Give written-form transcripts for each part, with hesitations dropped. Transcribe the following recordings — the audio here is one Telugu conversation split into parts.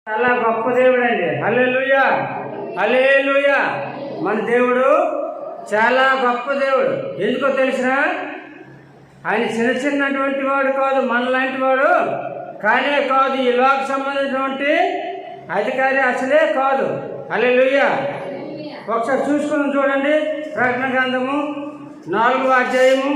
చాలా గొప్ప దేవుడు అండి. హల్లెలూయా, హల్లెలూయా. మన దేవుడు చాలా గొప్ప దేవుడు. ఎందుకో తెలిసిన ఆయన చిన్నటువంటి వాడు కాదు, మనలాంటి వాడు కానే కాదు, ఈ లోక సంబంధించినటువంటి అధికారి అసలే కాదు. హల్లెలూయా. ఒకసారి చూసుకుని చూడండి, ప్రకటన గ్రంథము 4వ అధ్యాయము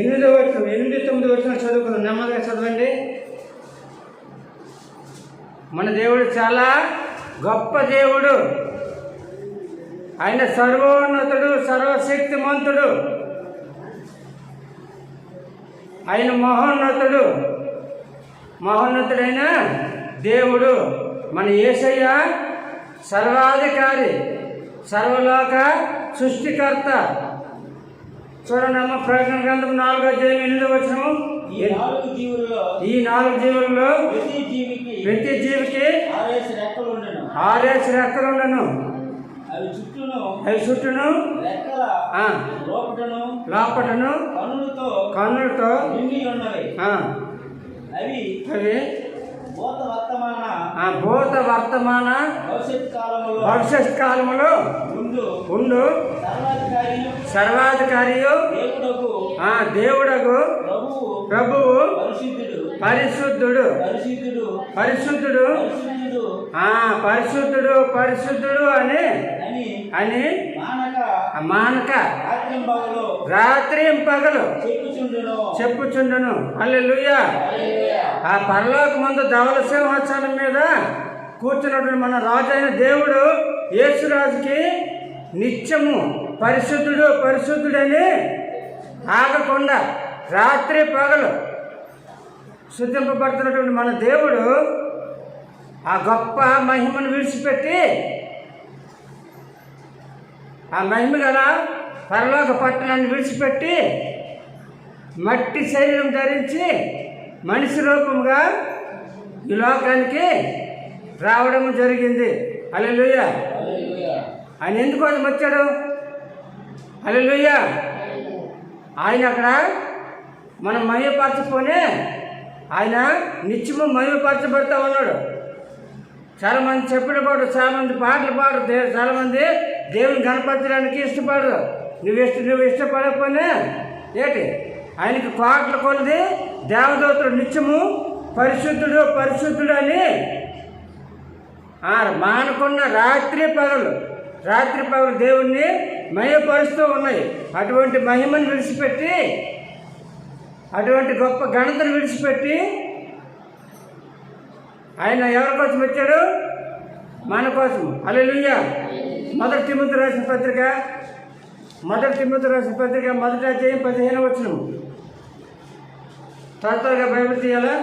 8-9 వచనం చదువుకున్నాం. నెమ్మదిగా చదవండి. మన దేవుడు చాలా గొప్ప దేవుడు. ఆయన సర్వోన్నతుడు, సర్వశక్తిమంతుడు. ఆయన మహోన్నతుడైన దేవుడు. మన యేసయ్య సర్వాధికారి, సర్వలోక సృష్టికర్త. చూడండి అమ్మ, ప్రకటన గ్రంథం 4వ అధ్యాయం 8వ వచనం. ఈ 4 జీవులలో ప్రతి జీవికి 6 రెక్కలుండను. అవి చుట్టూను లోపటను కన్నులతో అవి భూత వర్తమాన భవిష్యత్ కాలములో ఉండు సర్వాధికారియు దేవుడగు ప్రభువు పరిశుద్ధుడు అని మానక రాత్రి పగలు చెప్పుచుండును. హల్లెలూయా. ఆ పరలోకమందు ధవళ సింహాసనం మీద కూర్చున్నటువంటి మన రాజు అయిన దేవుడు యేసురాజుకి నిత్యము పరిశుద్ధుడని ఆగకుండా రాత్రి పగలు శుద్ధింపబడుతున్నటువంటి మన దేవుడు ఆ గొప్ప మహిమను విడిచిపెట్టి, ఆ మహిమ గల పరలోక పట్టణాన్ని విడిచిపెట్టి మట్టి శరీరం ధరించి మనిషి రూపంగా ఈ లోకానికి రావడం జరిగింది. హల్లెలూయా. ఆయన ఎందుకోసం వచ్చాడు? హల్లెలూయా. ఆయన అక్కడ మనం మహిమపరచపోనే ఆయన నిత్యము మహిమపరచబడుతూ ఉన్నాడు. చాలామంది చెప్పిన కూడా, చాలామంది పాటలు పాడరు, చాలామంది దేవుని కనపరచడానికి ఇష్టపడరు. నువ్వు ఇష్టపడకపోయినా ఏంటి, ఆయనకి కోట్ల కొలది దేవదూతలు నిత్యము పరిశుద్ధుడు అని మానకున్న రాత్రి పగలు దేవుణ్ణి మహిమపరుస్తూ ఉన్నాయి. అటువంటి మహిమను విడిచిపెట్టి, అటువంటి గొప్ప ఘనతను విడిచిపెట్టి ఆయన ఎవరి కోసం వచ్చాడు? మన కోసం. హల్లెలూయా. మొదటి తిమోతి రాసిన పత్రిక 1వ అధ్యాయం 15వ వచనం. త్వరగా బైబిల్ తీయాలా?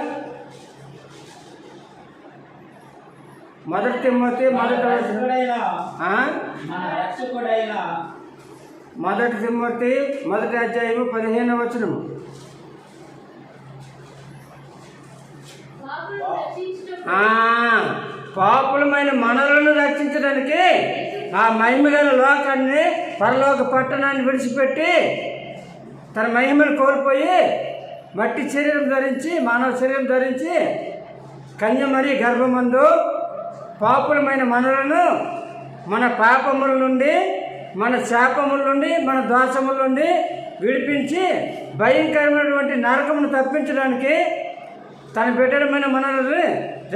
1 తిమోతి 1వ అధ్యాయము 15వ వచనం. పాపులమైన మనలను రక్షించడానికి ఆ మహిమగల లోకాన్ని, పరలోక పట్టణాన్ని విడిచిపెట్టి తన మహిమను కోల్పోయి మట్టి శరీరం ధరించి, మానవ శరీరం ధరించి కన్యమరి గర్భమందు పాపులమైన మనలను మన పాపముల నుండి, మన శాపముల నుండి, మన దోషముల నుండి విడిపించి భయంకరమైనటువంటి నరకమును తప్పించడానికి, తన బిడ్డలమైన మనల్ని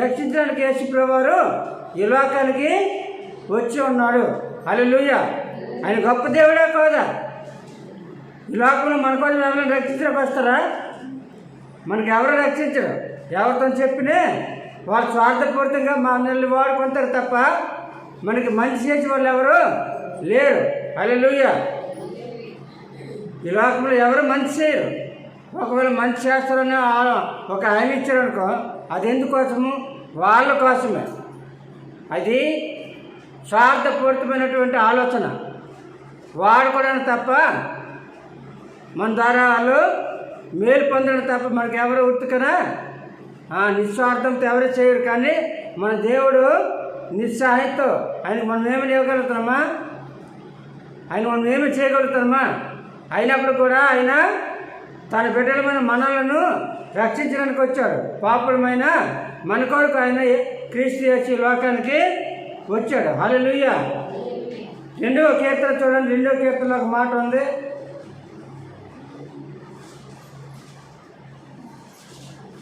రక్షించడానికి యేసు ప్రభువారు ఈ లోకానికి వచ్చి ఉన్నాడు. హల్లెలూయా. ఆయన గొప్ప దేవుడే కాదా? ఈ లోకంలో మన కోసం ఎవరైనా రక్షించడానికి వస్తారా? మనకి ఎవరు రక్షించరు. ఎవరితో చెప్పినా వాళ్ళు స్వార్థపూరితంగా మనల్ని వాడుకుంటారు తప్ప మనకి మంచి చేసే వాళ్ళు ఎవరు లేరు. హల్లెలూయా. ఈ లోకంలో ఎవరు మంచి చేయరు. ఒకవేళ మంచి చేస్తారని ఒక హామీ ఇచ్చారనుకో, అది ఎందుకోసము? వాళ్ళ కోసమే. అది స్వార్థపూరితమైనటువంటి ఆలోచన, వాడుకోవడానికి తప్ప మన ద్వారా వాళ్ళు మేలు పొందడం తప్ప మనకి ఎవరు ఉత్తుకనా నిస్వార్థంతో ఎవరు చేయరు. కానీ మన దేవుడు నిస్సహాయంతో ఆయనకు మనం ఏమి ఇవ్వగలుగుతున్నామా? ఆయన మనం ఏమి చేయగలుగుతామా? అయినప్పుడు కూడా ఆయన తన బిడ్డలమైన మనలను రక్షించడానికి వచ్చాడు. పాపులమైన మన కొరకు ఆయన క్రీస్తు యేసు లోకానికి వచ్చాడు. హల్లెలూయా. 2వ కీర్తన చూడండి. 2వ కీర్తనలో ఒక మాట ఉంది.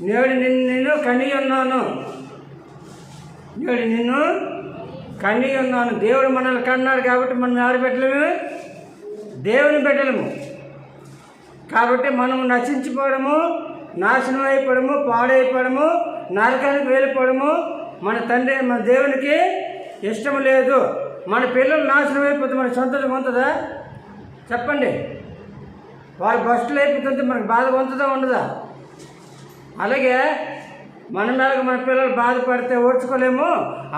నేడు నిన్ను కని ఉన్నాను. నేడు నిన్ను కని ఉన్నాను. దేవుడు మనల్ని కన్నాడు కాబట్టి మనం ఎవరి బిడ్డలము? దేవుని బిడ్డలము. కాబట్టి మనము నశించిపోవడము, నాశనం అయిపోవడము, పాడైపోవడము, నరకానికి వెళ్ళిపోవడము మన తండ్రి మన దేవునికి ఇష్టం లేదు. మన పిల్లలు నాశనం అయిపోతే మనకు సంతోషం ఉంటుందా? చెప్పండి. వారు బస్సులు అయిపోతుంటే మనకు బాధ ఉంటుందా ఉండదా? అలాగే మన మీద మన పిల్లలు బాధపడితే ఓర్చుకోలేము.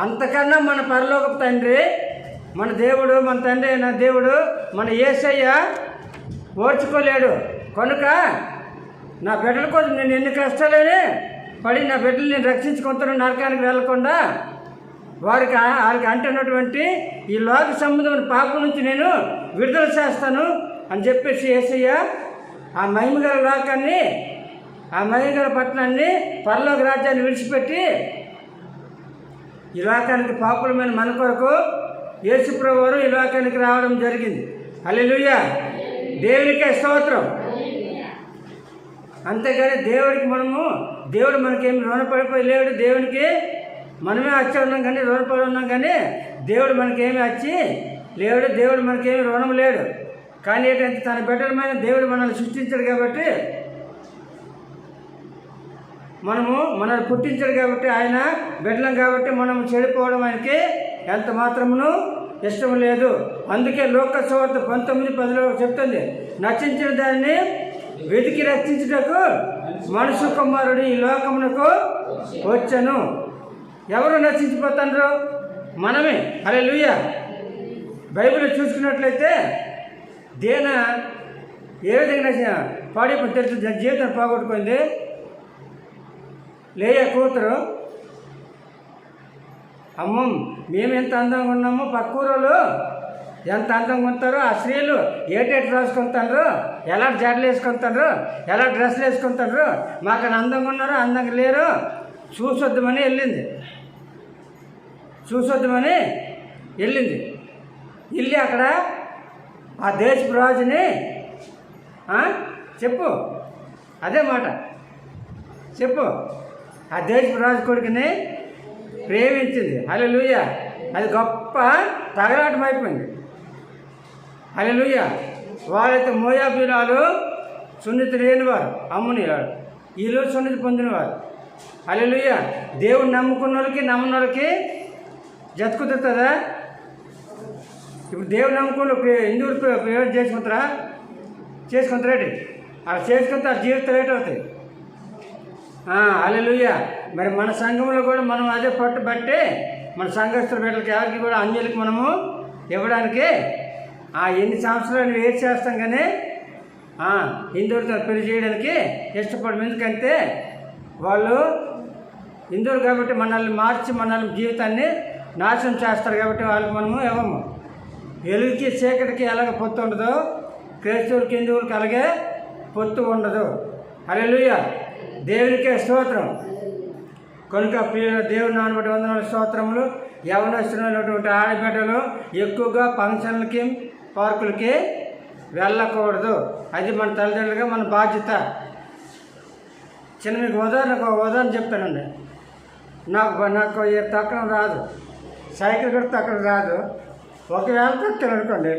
అంతకన్నా మన పరలోకపు తండ్రి, మన దేవుడు, మన తండ్రి అయిన దేవుడు, మన యేసయ్య ఓర్చుకోలేడు. కనుక నా బిడ్డల కోసం నేను ఎన్ని కష్టాలని పడి నా బిడ్డలు నేను రక్షించుకుంటాను, నరకానికి వెళ్ళకుండా వాళ్ళకి అంటున్నటువంటి ఈ లోక సంబంధమైన పాపం నుంచి నేను విడుదల చేస్తాను అని చెప్పేసి యేసయ్య ఆ మహిమగల లోకాన్ని, ఆ మహిమగల పట్టణాన్ని, పరలోక రాజ్యాన్ని విడిచిపెట్టి ఈ లోకానికి పాపులమైన మన కొరకు యేసు ప్రభువారు ఈ లోకానికి రావడం జరిగింది. హల్లెలూయా. దేవునికే స్తోత్రం. అంతేగాని దేవుడికి దేవుడు మనకేమి రుణపడిపోయి లేడు. దేవునికి మనమే వచ్చి ఉన్నాం కానీ, రుణపడి ఉన్నాం కానీ దేవుడు మనకేమి వచ్చి లేడు. దేవుడు మనకేమి రుణం లేడు. కానీ ఏంటంటే తన బిడ్డలమైన దేవుడు మనల్ని సృష్టించాడు కాబట్టి, మనల్ని పుట్టించాడు కాబట్టి, ఆయన బిడ్డలం కాబట్టి మనం చెడిపోవడం ఆయనకి ఎంత మాత్రమును ఇష్టం లేదు. అందుకే లోక సువార్త 19:10 చెప్తుంది, నశించిన దాన్ని వెతికి రక్షించుటకు మనుష్య కుమారుడు ఈ లోకమునకు వచ్చను. ఎవరు నశించిపోతారు? మనమే. హల్లెలూయా. బైబిల్ చూసుకున్నట్లయితే ఏ విధంగా పాడిపోయి తెలుసు జీవితం పోగొట్టుకుంది. లేయా కూతురు, అమ్మం మేము ఎంత అందంగా ఉన్నామో పక్కూరోళ్ళు ఎంత అందంగా ఉంటారో, ఆ స్త్రీలు ఏటేటి రాసుకుంటారు, ఎలా జడలు వేసుకుంటారు, ఎలా డ్రెస్సులు వేసుకుంటారు, మాకు అందంగా ఉన్నారు, అందంగా లేరు, చూసొద్దామని వెళ్ళింది. వెళ్ళి అక్కడ ఆ దేశపు రాజుని చెప్పు, అదే మాట చెప్పు, ఆ దేశపు రాజు కొడుకుని ప్రేమించింది. హల్లెలూయా. అది గొప్ప తగలాటం అయిపోయింది. హల్లెలూయా. వాళ్ళైతే మోయాబీరాలు సున్నితి లేనివారు, అమ్ముని వీళ్ళు సున్నితి పొందినవారు. హల్లెలూయా. దేవుని నమ్ముకున్న వాళ్ళకి నమ్మని వాళ్ళకి జత కుదురుతుందా? ఇప్పుడు దేవుని నమ్ముకున్న హిందువులు ప్రయోజనం చేసుకుంటారేటి? అలా చేసుకుంటే ఆ జీవితం రేట్ అవుతాయి. హల్లెలూయా. మరి మన సంఘంలో కూడా మనం అదే పట్టుబట్టి మన సంఘస్థుల బిడ్డలకి ఎవరికి కూడా అంజలికి మనము ఇవ్వడానికి ఎన్ని సంవత్సరాలు వేస్ట్ చేస్తాం కానీ హిందువులతో పెళ్లి చేయడానికి ఇష్టపడము. ఎందుకంటే వాళ్ళు హిందువులు కాబట్టి మనల్ని మార్చి మనల్ని జీవితాన్ని నాశనం చేస్తారు కాబట్టి వాళ్ళకి మనము ఇవ్వము. వెలుగుకి చీకటికి ఎలాగ పొత్తు ఉండదు, క్రైస్తవులకి హిందువులకి అలాగే పొత్తు ఉండదు. హల్లెలూయా. దేవునికే స్తోత్రం. కనుక దేవుని నానబట్టి వందనాలు స్తోత్రములు. యవనస్తున్నటువంటి ఆడబిడ్డలు ఎక్కువగా ఫంక్షన్లకి పార్కులకి వెళ్ళకూడదు. అది మన తల్లిదండ్రులుగా మన బాధ్యత. మీకు ఉదాహరణ చెప్తానండి. నాకు తక్కడం రాదు, సైకిల్ కూడా తక్కడం రాదు. ఒకవేళ తొక్కుతాను అనుకోండి,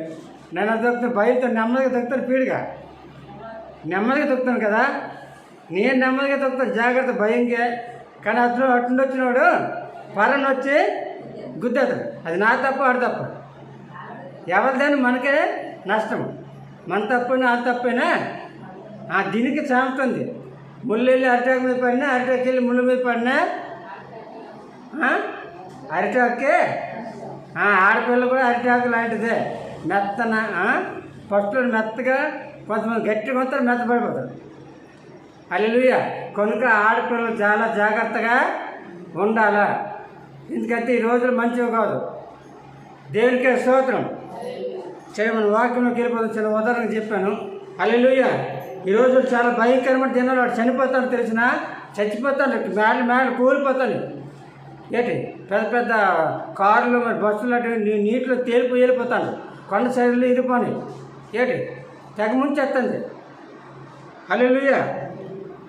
నేను తొక్కుతాను భయంతో, నెమ్మదిగా తొక్కుతాను, పీడిగా నెమ్మదిగా తొక్కుతాను కదా, నేను నెమ్మదిగా తొక్కుతాను జాగ్రత్త భయంగా. కానీ అటు వచ్చినవాడు పరను వచ్చి గుద్దేతాడు. అది నా తప్ప ఆడు తప్ప, ఎవరిదైనా మనకే నష్టం. మన తప్పైనా ఆ తప్పైనా దీనికి సాగుతుంది. ముళ్ళు వెళ్ళి అరిటాకు మీద పడినా, అరిటాకు వెళ్ళి ముళ్ళు మీద పడినా అరిటాకే ఆడపిల్ల కూడా అరిటాకు లాంటిదే. మెత్తన ఫస్ట్లో మెత్తగా, కొంతమంది గట్టిగా ఉంటారు, మెత్తపడిపోతారు. హల్లెలూయా. కనుక ఆడపిల్లలు చాలా జాగ్రత్తగా ఉండాలా. ఎందుకంటే ఈ రోజులు మంచివి కాదు. దేవునికే స్తోత్రం. చేయమని వాక్యంలోకి వెళ్ళిపోతాం. చిన్న ఉదాహరణ చెప్పాను. హల్లెలూయా. ఈరోజు చాలా భయంకరమైన దినాలు. వాడు చనిపోతాను తెలిసిన చచ్చిపోతాను, మేడలు కూలిపోతాను. ఏంటి పెద్ద పెద్ద కార్లు మరి బస్సులు అటు నీటిలో తేలిపోయి వెళ్ళిపోతాను, కొండ సైడ్లు ఇరిపోని. ఏంటి తెగ ముంచేస్తుంది. హల్లెలూయా.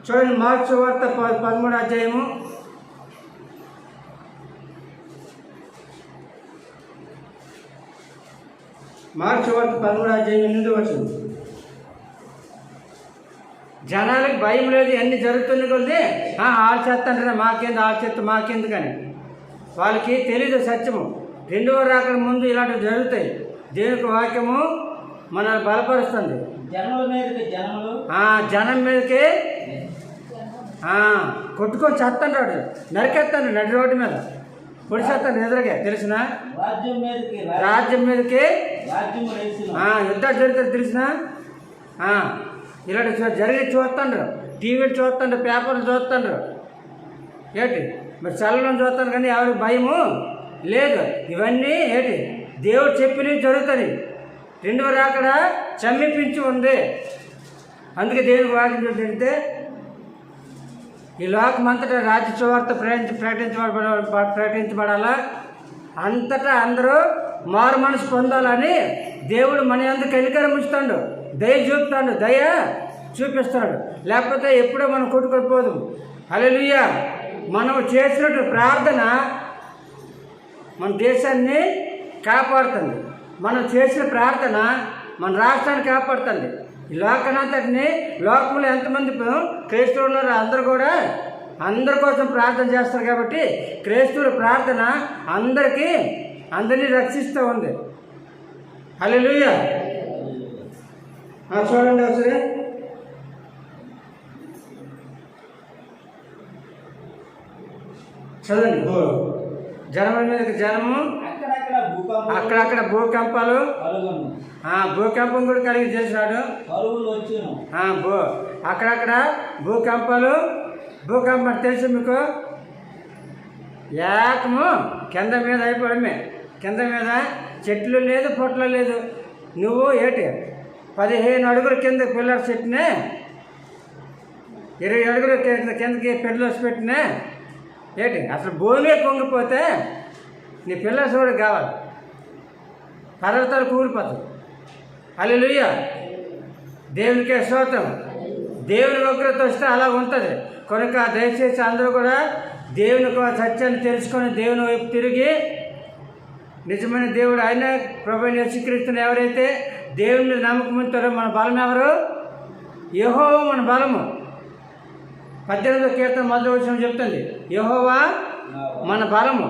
చూడండి మార్క్స్ వార్త 13వ అధ్యాయము. మార్క్స్ వార్త 13వ అధ్యాయం 8వ వచనం. జనాలకు భయం లేదు, అన్నీ జరుగుతుంది కొద్ది ఆలు చేస్తాంటారా ఆలు చేస్తా మాకెందుకని. వాళ్ళకి తెలీదు సత్యము. రెండవ రాకడ ముందు ఇలాంటివి జరుగుతాయి. దేవునికి వాక్యము మనల్ని బలపరుస్తుంది. జనం మీదకి కొట్టుకొని చేస్తాడు, నరికేస్తాడు నడి రోడ్డు మీద పొడిచేస్తాను ఎదురుగా. తెలిసిన రాజ్యం మీదకి యుద్ధాలు జరుగుతుంది. తెలిసిన ఇలాంటి జరిగి చూస్తుండ్రు, టీవీలు చూస్తుండ్రు, పేపర్లు చూస్తుండ్రు. ఏంటి మరి చల్లని చూస్తాను కానీ ఎవరికి భయము లేదు. ఇవన్నీ ఏంటి దేవుడు చెప్పినవి జరుగుతుంది. రెండవ రాకడ సమీపించి ఉంది. అందుకే దేవునికి వాక్యం ఏంటంటే ఈ లోకమంతటా రాజ్య సువార్త ప్రకటించబడాలా, అంతటా అందరూ మారు మనసు పొందాలని దేవుడు మన అందరూ కనికరం ఉంచుతాడు, దయ చూపుతాడు, దయ చూపిస్తాడు. లేకపోతే ఎప్పుడో మనం కొట్టుకొని పోదు. హల్లెలూయా. మనం చేసినట్టు ప్రార్థన మన దేశాన్ని కాపాడుతుంది. మనం చేసిన ప్రార్థన మన రాష్ట్రాన్ని కాపాడుతుంది. ఈ లోకనంతటిని లోకంలో ఎంతమంది క్రైస్తవులు ఉన్నారో అందరూ కూడా అందరి కోసం ప్రార్థన చేస్తారు. కాబట్టి క్రైస్తవుల ప్రార్థన అందరినీ రక్షిస్తూ ఉంది. హల్లెలూయా. చూడండి ఒకసారి చదవండి. జనముల మీద జనము, అక్కడక్కడ భూకంపాలు, భూకంపం కూడా కలిగి చేసినాడు. అక్కడక్కడ భూకంపం తెలుసు మీకు. ఏకము కింద మీద అయిపోవడమే. కింద మీద చెట్లు లేదు, పొట్లు లేదు. నువ్వు ఏంటి 15 అడుగుల కింద పిల్లర్స్ పెట్టినా, 20 అడుగుల కిందకి పిల్లర్స్ పెట్టినా ఏంటి అసలు భూమి పొంగిపోతే నీ పిల్లర్స్ కూడా కావాలి, పర్వతాలు కూలిపోతాయి. హల్లెలూయా. దేవునికే స్తోత్రం. దేవుని ఉగ్రత వస్తే అలా ఉంటుంది. కనుక దయచేసి అందరూ కూడా దేవుని సత్యాన్ని తెలుసుకొని దేవుని వైపు తిరిగి నిజమైన దేవుడు ఆయన ప్రభువైన యేసుక్రీస్తుని ఎవరైతే దేవుని నమ్మకం ఉంచారో మన బలం ఎవరు? యెహోవా మన బలము. 18వ కీర్తన 1వ వచనం చెప్తుంది, యెహోవా మన బలము.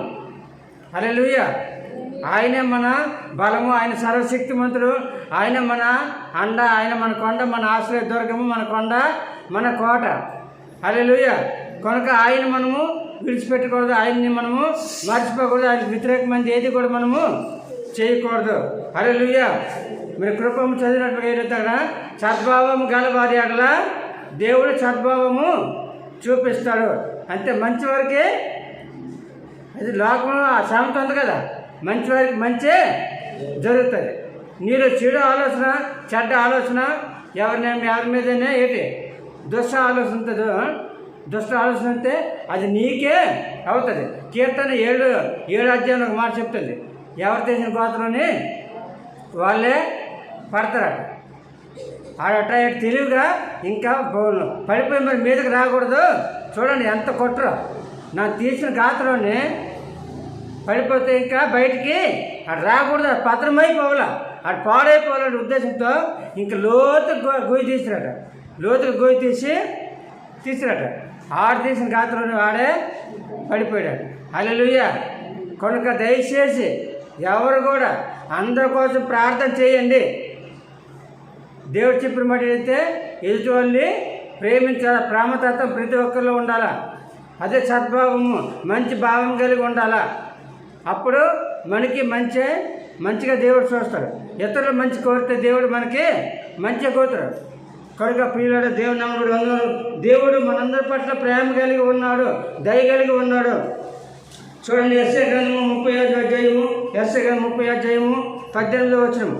హల్లెలూయా. ఆయనే మన బలము, ఆయన సర్వశక్తిమంతుడు, ఆయన మన అండ, ఆయన మన కొండ, మన ఆశ్రయ దుర్గము, మన కొండ, మన కోట. హల్లెలూయా. కనుక ఆయన మనము విడిచిపెట్టకూడదు, ఆయన్ని మనము మర్చిపోకూడదు, ఆయనకు వ్యతిరేకమైనది ఏది కూడా మనము చేయకూడదు. హల్లెలూయా. మీరు కృపము చదివినట్లుగా ఏంటంటే సద్భావము గల వారి అగల దేవుడు సద్భావము చూపిస్తాడు. అంటే మంచి వారికి అది లోకంలో ఆ సామెత ఉంది కదా, మంచి వారికి మంచి జరుగుతుంది. నీలో చెడు ఆలోచన, చెడ్డ ఆలోచన ఎవరి మీదనే ఏంటి దుష్ట ఆలోచన ఉంటుందో, దుష్ట ఆలోచన అంటే అది నీకే అవుతుంది. కీర్తన 7 అధ్యాయంలో ఒక మాట చెప్తుంది, ఎవరు చేసిన గోత్రంలోని వాళ్ళే పడతారట. ఆడట తెలివిగా ఇంకా పడిపోయి మరి మీదకి రాకూడదు. చూడండి ఎంత కొట్టరు, నాకు తీసిన గాత్రంలోనే పడిపోతే ఇంకా బయటికి అటు రాకూడదు, అది పత్రమైపోవాలా, అటు పాడైపోవాలనే ఉద్దేశంతో ఇంకా గొయ్యి తీసిరట. లోతుగా గొయ్యి తీసిరట. ఆడు తీసిన గాత్రంలోనే వాడే పడిపోయాడు. హల్లెలూయా. కనుక దయచేసి ఎవరు కూడా అందరి కోసం ప్రార్థన చేయండి. దేవుడు చెప్పిన మాట అయితే ఎదుటి వాళ్ళని ప్రేమించాలా, ప్రేమతత్వం ప్రతి ఒక్కరిలో ఉండాలా, అదే సద్భావము, మంచి భావం కలిగి ఉండాలా. అప్పుడు మనకి మంచిగా దేవుడు చూస్తాడు. ఇతరులు మంచి కోరితే దేవుడు మనకి మంచిగా కోరుతాడు. కనుక ప్రియులారా, దేవుని నామములో వందనాలు. దేవుడు మనందరి పట్ల ప్రేమ కలిగి ఉన్నాడు, దయ కలిగి ఉన్నాడు. చూడండి యెషయా గ్రంథము 35వ అధ్యాయము, 18వ వచనం.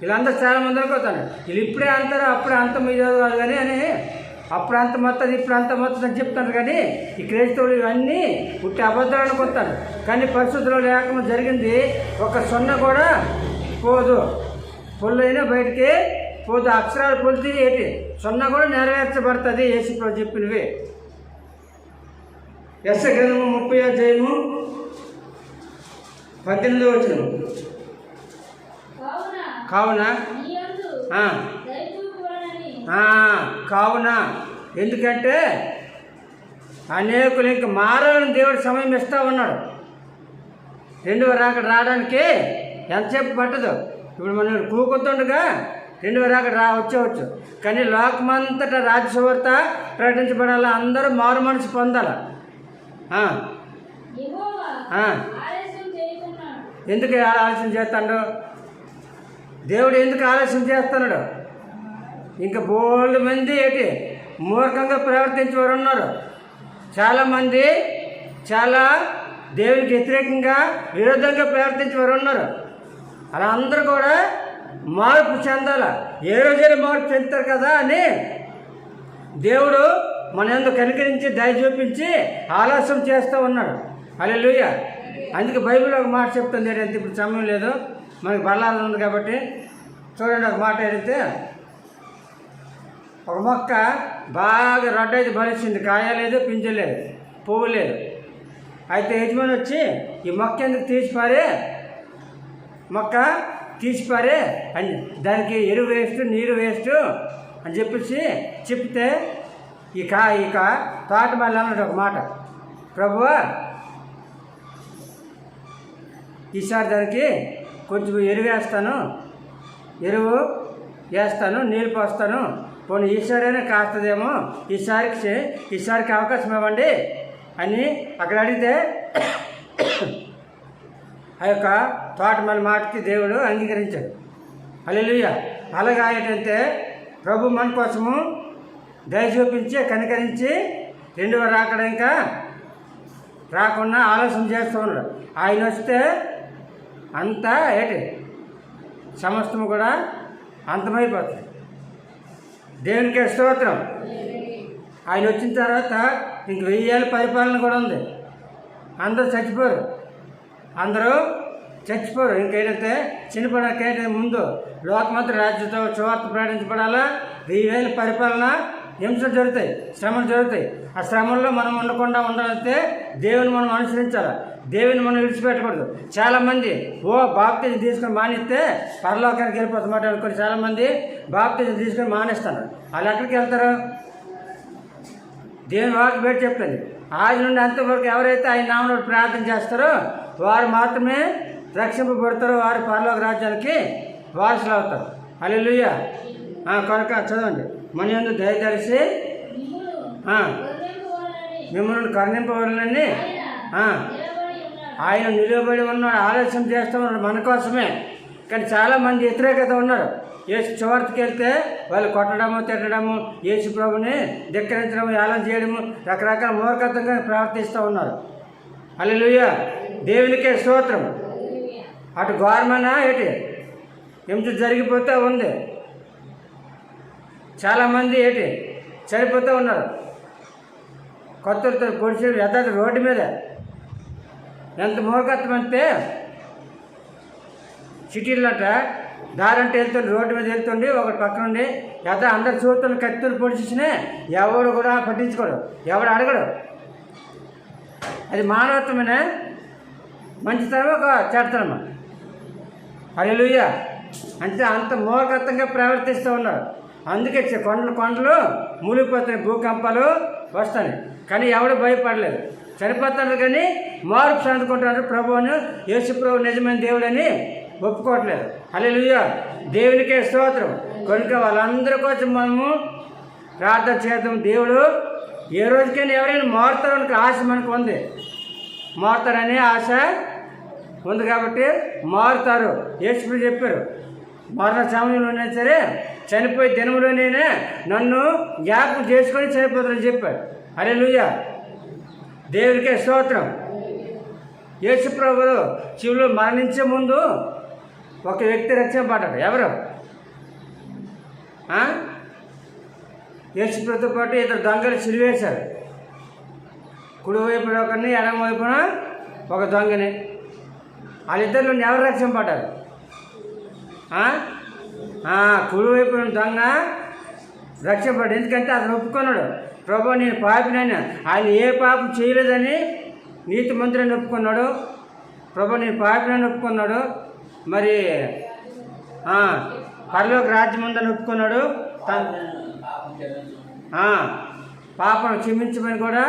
వీళ్ళందరూ చాలామంది అనుకోతాను వీళ్ళు ఇప్పుడే అంటారు అప్పుడే అంతం ఇది కాదు కానీ అని అప్పుడు అంత మొత్తం ఇప్పుడు అంత మొత్తం అని చెప్తాను. కానీ ఈ క్రైస్తవులు ఇవన్నీ పుట్టి అబద్ధాలు అనుకుంటాను. కానీ పరిస్థితుల్లో లేకుండా జరిగింది ఒక సున్న కూడా పోదు, పొల్లైనా బయటికి పోదు, అక్షరాలు పొలితే ఏంటి సున్న కూడా నెరవేర్చబడుతుంది యేసుప్రభు చెప్పినవి. యెషయా గ్రంథము 30వ అధ్యాయము 18వ వచనం. కావున ఎందుకంటే అనేకులు ఇంక మారాలని దేవుడు సమయం ఇస్తూ ఉన్నాడు. రెండవ రాకడ రావడానికి ఎంతసేపు పట్టదు. ఇప్పుడు మనం కూకుంటుండగా రెండవ రాకడ వచ్చేవచ్చు. కానీ లోకమంతటా రాజ్యసువార్త ప్రకటించబడాలి, అందరూ మారు మనసు పొందాలి. ఎందుకు ఆలస్యం చేస్తాడు దేవుడు? ఎందుకు ఆలస్యం చేస్తున్నాడు? ఇంకా బోల్డ్ మంది ఏంటి మూర్ఖంగా ప్రవర్తించేవారు ఉన్నారు. చాలామంది చాలా దేవునికి వ్యతిరేకంగా విరుద్ధంగా ప్రవర్తించేవారు ఉన్నారు. అలా అందరూ కూడా మార్పు చెందాలి. ఏ రోజైనా మార్పు చెందుతారు కదా అని దేవుడు మన ఎందుకు కనికరించి దయ చూపించి ఆలస్యం చేస్తూ ఉన్నాడు. హల్లెలూయా. అందుకే బైబిల్ ఒక మాట చెప్తుంది ఏంటంటే, ఇప్పుడు సమయం లేదు మనకి బల్లాలు ఉంది కాబట్టి చూడండి. ఒక మాట ఏదైతే ఒక మొక్క బాగా రొడ్డైతే బలిసింది, కాయ లేదు, పింజ లేదు, పువ్వు లేదు. అయితే యజమాని వచ్చి ఈ మొక్క ఎందుకు తీసిపారే అని దానికి ఎరువు వేస్ట్, నీరు వేస్ట్ అని చెప్పేసి చెప్తే ఇక తోట మళ్ళీ అన్నాడు ఒక మాట, ప్రభువా ఈసారి దానికి కొంచెం ఎరువు వేస్తాను, నీళ్ళు పోస్తాను, పోనీ ఈసారైనా కాస్తుందేమో, ఈసారికి అవకాశం ఇవ్వండి అని అక్కడ అడిగితే ఆ యొక్క తోటమల్లి మాటకి దేవుడు అంగీకరించాడు. హల్లెలూయా. అలాగే ఏంటంటే ప్రభు మన కోసము దయ చూపించి కనికరించి రెండవ రాకడ ఇంకా రాకుండా ఆలస్యం చేస్తూ ఉన్నాడు. ఆయన వస్తే అంతా సమస్తము కూడా అంతమైపోతుంది. దేవునికే స్తోత్రం. ఆయన వచ్చిన తర్వాత ఇంక 1000 ఏళ్ళ పరిపాలన కూడా ఉంది. అందరూ చచ్చిపోరు. ఇంకేంటంటే చిన్నపడకేంటే ముందు లోకమంతా రాజ్యతో సువార్త ప్రకటించబడాలా. 1000 ఏళ్ళ పరిపాలన, హింసలు జరుగుతాయి, శ్రమలు జరుగుతాయి. ఆ శ్రమల్లో మనం ఉండకుండా ఉండాలంటే దేవుని మనం అనుసరించాలి, దేవుని మనం విడిచిపెట్టకూడదు. చాలామంది బాప్తిజం తీసుకొని మానేస్తే పరలోకానికి వెళ్ళిపోతామాట అనుకోని చాలామంది బాప్తిజం తీసుకొని మానేస్తారు. వాళ్ళు ఎక్కడికి వెళ్తారు? దేవుని వారికి పెట్టి చెప్తుంది, ఆది నుండి అంతవరకు ఎవరైతే ఆయన నామములో ప్రార్థన చేస్తారో వారు మాత్రమే రక్షింపబడతారు, వారు పరలోక రాజ్యానికి వారసులు అవుతారు. హల్లెలూయా. కనుక చదవండి. మన యందు దయతలిసి మిమ్మల్ని కరుణింపవాలని ఆయన నిలబడి ఉన్నాడు, ఆలస్యం చేస్తూ ఉన్నాడు మన కోసమే. కానీ చాలామంది వ్యతిరేకత ఉన్నారు. యేసు చివరికి వెళ్తే వాళ్ళు కొట్టడము, తిట్టడము, యేసు ప్రభుని ధిక్కరించడము, ఏలం చేయడము, రకరకాల మూర్ఖత్వంగా ప్రవర్తిస్తూ ఉన్నారు. హల్లెలూయా. దేవునికే స్తోత్రం. అటు ఘోరమైన హింస జరిగిపోతూ ఉంది. చాలామంది చనిపోతూ ఉన్నారు. కొత్తలతో పొడిచి యథార్థ రోడ్డు మీద ఎంత మూర్ఖత్వం అంటే సిటీలంట దారంటే వెళ్తుండే, రోడ్డు మీద వెళ్తుండి ఒకటి పక్కన ఉండి అందరు చూస్తున్న కత్తులు పొడిచినే ఎవడు కూడా పట్టించుకోడు, ఎవడు అడగడు. అది మానవత్వమేనా, మంచితనమా ఒక చెడ్డతనమా? హల్లెలూయా. అంటే అంత మూర్ఖత్వంగా ప్రవర్తిస్తూ ఉన్నారు. అందుకే కొండలు మూలిపోతాయి, భూకంపాలు వస్తాయి. కానీ ఎవడు భయపడలేదు, చనిపోతారు కానీ మార్పు చెందుకుంటున్నారు. ప్రభువును యేసు ప్రభు నిజమైన దేవుడని ఒప్పుకోవట్లేదు. హల్లెలూయా. దేవునికే స్తోత్రం. కనుక వాళ్ళందరి కోసం మనము ప్రార్థన చేద్దాం. దేవుడు ఏ రోజుకైనా ఎవరైనా మారుతారని ఆశ మనకు ఉంది, మారుతారనే ఆశ ఉంది కాబట్టి మారుతారు. యేసు చెప్పారు, మరణ సమయంలోనే సరే చనిపోయే దినంలోనే నన్ను జ్ఞాపకం చేసుకొని చనిపోతారని చెప్పారు. హల్లెలూయా. దేవునికే స్తోత్రం. యేసు ప్రభువు శిలువలో మరణించే ముందు ఒక వ్యక్తి రక్షింపబడ్డాడు. ఎవరు? యేసుప్రభుతో పాటు ఇద్దరు దొంగలు సిలువేశారు. కుడివైపున ఒకరిని, ఎడమ వైపున ఒక దొంగని. వాళ్ళిద్దరిలో ఎవరు రక్షింపడ్డారు? కుడివైపున దొంగ రక్షింపడ్డాడు. ఎందుకంటే అతను ఒప్పుకున్నాడు, ప్రభు నేను పాపినైనా. ఆయన ఏ పాపం చేయలేదని నీతి మంత్రిని ఒప్పుకున్నాడు. ప్రభు నేను పాపినని ఒప్పుకున్నాడు. మరి పరలోక రాజ్యం ఉందని ఒప్పుకున్నాడు. పాపను క్షమించమని కూడా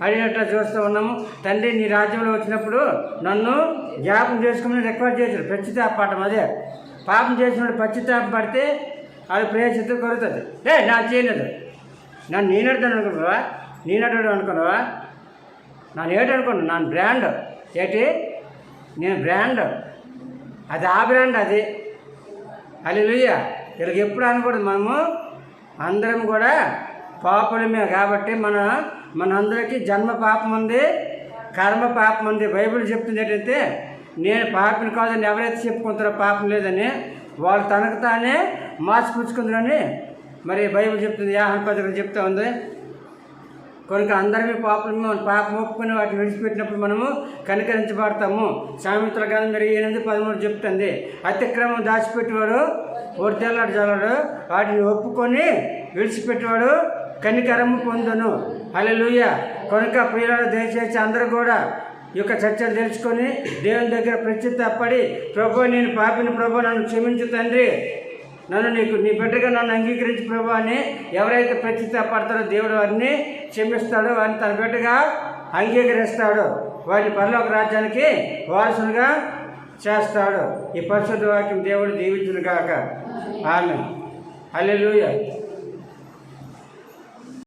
అడిగినట్లు చూస్తూ ఉన్నాము. తండ్రి నీ రాజ్యంలో వచ్చినప్పుడు నన్ను జ్ఞాపం చేసుకోమని రిక్వెస్ట్ చేశాడు. పశ్చాత్తాపడటం అదే. పాపం చేసినప్పుడు పశ్చాత్తాపడితే అది ప్రవేశిస్తూ కొడుతుంది. నా చేయలేదు, నన్ను నేనెడతాను అనుకున్నావా? నేనెడతాడు అనుకున్నావా? నన్ను ఏటనుకున్నాను? నన్ను బ్రాండ్ ఏంటి? నేను బ్రాండ్, అది ఆ బ్రాండ్ అది. హల్లెలూయా. వీళ్ళకి ఎప్పుడు అనకూడదు, మనము అందరం కూడా పాపులమే. కాబట్టి మనందరికీ జన్మ పాపం ఉంది, కర్మ పాపం ఉంది. బైబిల్ చెప్తుంది ఏంటంటే నేను పాపిని కాదని ఎవరైతే చెప్పుకుంటారో పాపం లేదని వాళ్ళు తనకు తానే మార్చిపుచ్చుకుంటారని మరి బైబిల్ చెప్తుంది. యోహాను పత్రికలో చెప్తూ ఉంది. కనుక అందరమే పాపమే. పాపం ఒప్పుకొని వాటిని విడిచిపెట్టినప్పుడు మనము కనికరించబడతాము. సామెతల గ్రంథం 8:13 చెప్తుంది. అతిక్రమం దాచిపెట్టేవాడు ఒకటి తెల్లడు చల్లడు, వాటిని ఒప్పుకొని విడిచిపెట్టేవాడు కనికరము పొందును. హల్లెలూయా. కనుక ప్రియులారా, దయచేసి అందరూ కూడా ఈ యొక్క చర్చలు తెలుసుకొని దేవుని దగ్గర పశ్చాత్తాపడి, ప్రభు నేను పాపిని, ప్రభు నన్ను క్షమించు తండ్రి, నన్ను నీ బిడ్డగా నన్ను అంగీకరించి ప్రభు అని ఎవరైతే పశ్చాత్తాపడతారో దేవుడు వారిని క్షమిస్తాడో, వారిని తన బిడ్డగా అంగీకరిస్తాడు, వారిని పరలోక రాజ్యానికి వారసులుగా చేస్తాడు. ఈ పరిశుద్ధ వాక్యం దేవుడు దీవించును గాక. ఆమేన్. హల్లెలూయా.